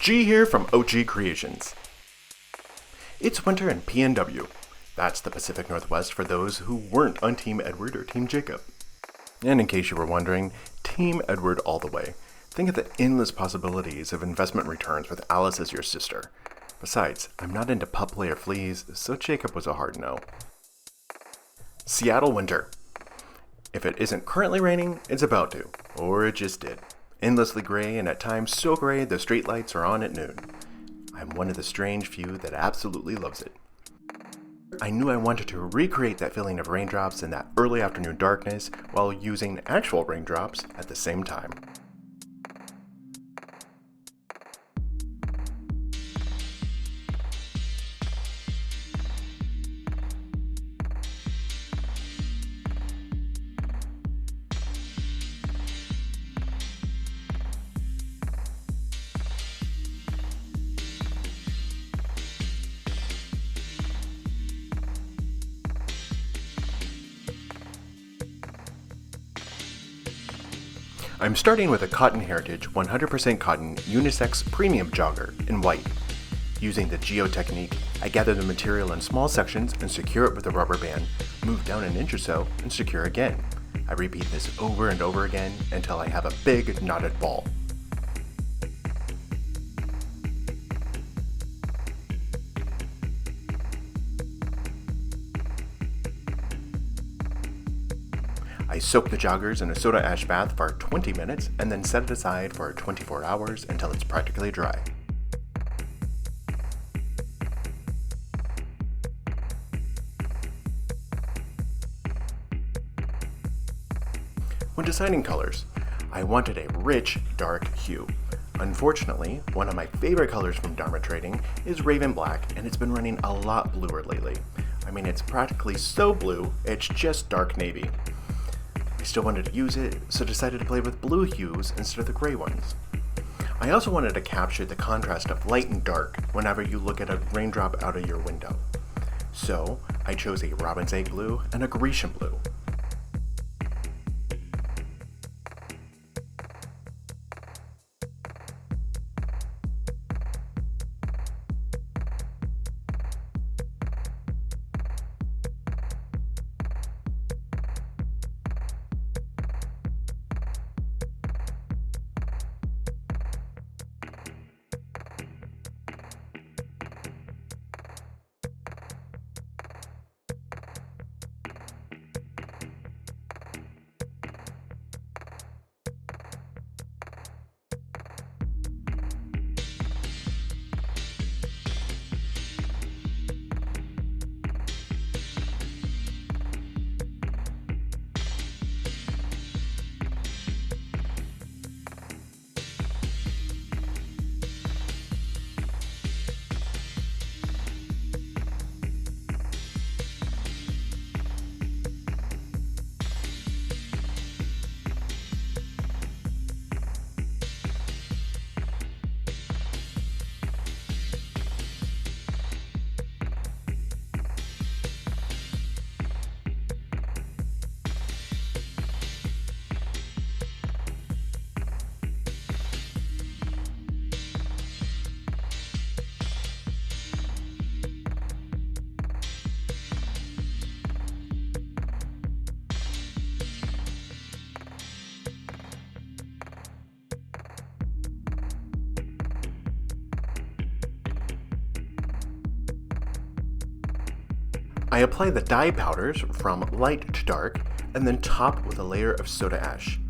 G here from OhGeeCreations. It's winter in PNW. That's the Pacific Northwest for those who weren't on Team Edward or Team Jacob. And in case you were wondering, Team Edward all the way. Think of the endless possibilities of investment returns with Alice as your sister. Besides, I'm not into pup play or fleas, so Jacob was a hard no. Seattle winter. If it isn't currently raining, it's about to, or it just did. Endlessly gray, and at times so gray the streetlights are on at noon. I'm one of the strange few that absolutely loves it. I knew I wanted to recreate that feeling of raindrops in that early afternoon darkness while using actual raindrops at the same time. I'm starting with a Cotton Heritage 100% cotton unisex premium jogger in white. Using the Geode technique, I gather the material in small sections and secure it with a rubber band, move down an inch or so, and secure again. I repeat this over and over again until I have a big knotted ball. I soak the joggers in a soda ash bath for 20 minutes and then set it aside for 24 hours until it's practically dry. When deciding colors, I wanted a rich, dark hue. Unfortunately, one of my favorite colors from Dharma Trading is Raven Black, and it's been running a lot bluer lately. I mean, it's practically so blue, it's just dark navy. I still wanted to use it, so decided to play with blue hues instead of the gray ones. I also wanted to capture the contrast of light and dark whenever you look at a raindrop out of your window. So I chose a robin's egg blue and a Grecian blue. I apply the dye powders from light to dark and then top with a layer of soda ash.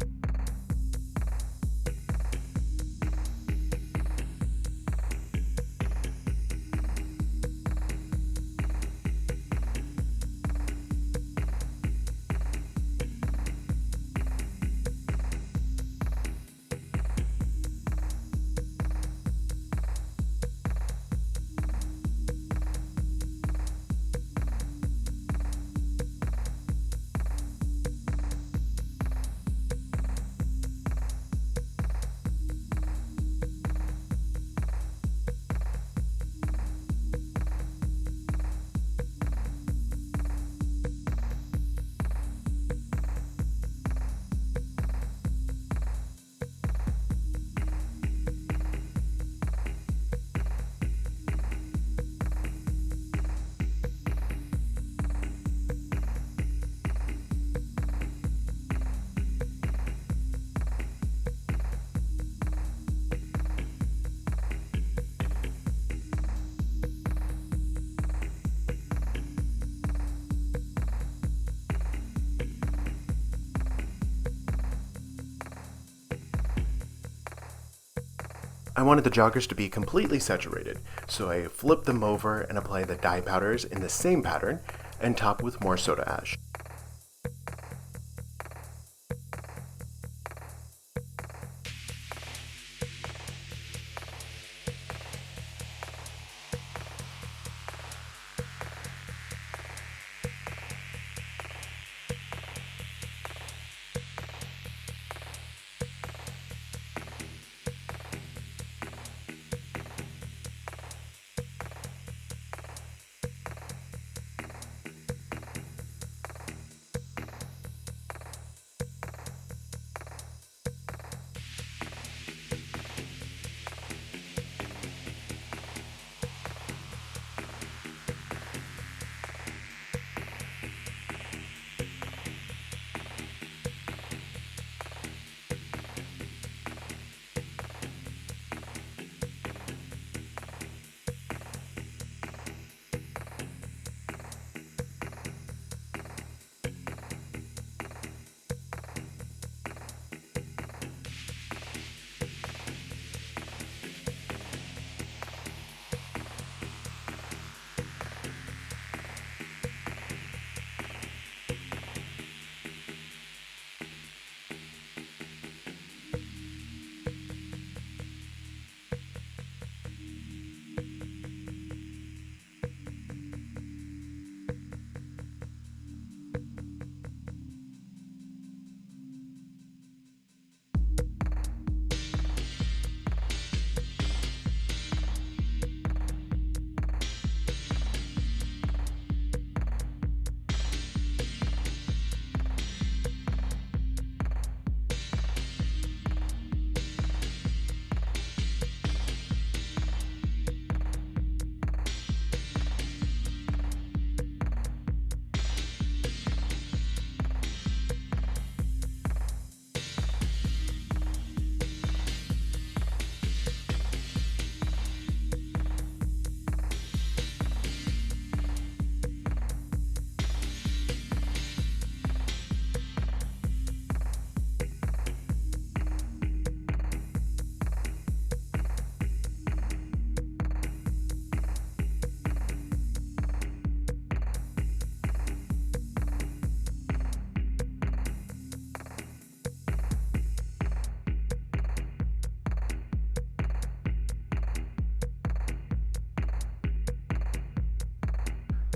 I wanted the joggers to be completely saturated, so I flipped them over and applied the dye powders in the same pattern and topped with more soda ash.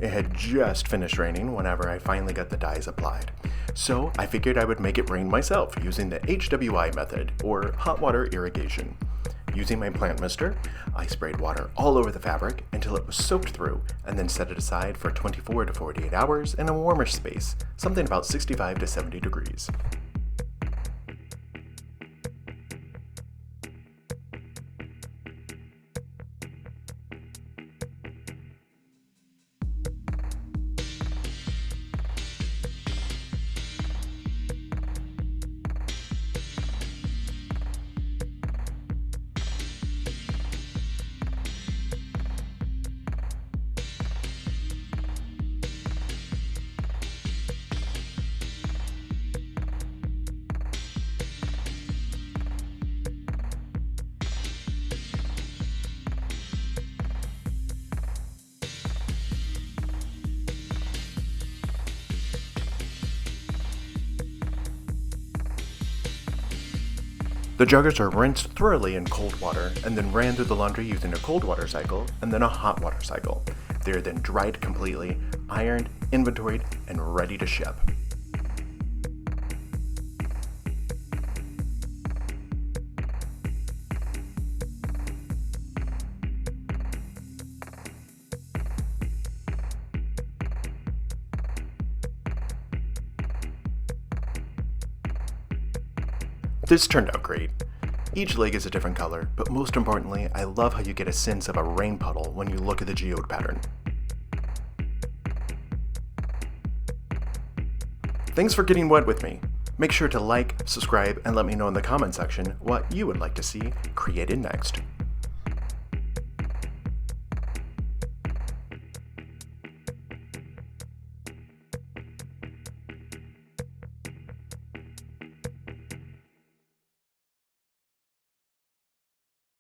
It had just finished raining whenever I finally got the dyes applied, so I figured I would make it rain myself using the HWI method, or hot water irrigation. Using my plant mister, I sprayed water all over the fabric until it was soaked through, and then set it aside for 24 to 48 hours in a warmer space, something about 65 to 70 degrees. The joggers are rinsed thoroughly in cold water and then ran through the laundry using a cold water cycle and then a hot water cycle. They are then dried completely, ironed, inventoried, and ready to ship. This turned out great. Each leg is a different color, but most importantly, I love how you get a sense of a rain puddle when you look at the geode pattern. Thanks for getting wet with me. Make sure to like, subscribe, and let me know in the comment section what you would like to see created next.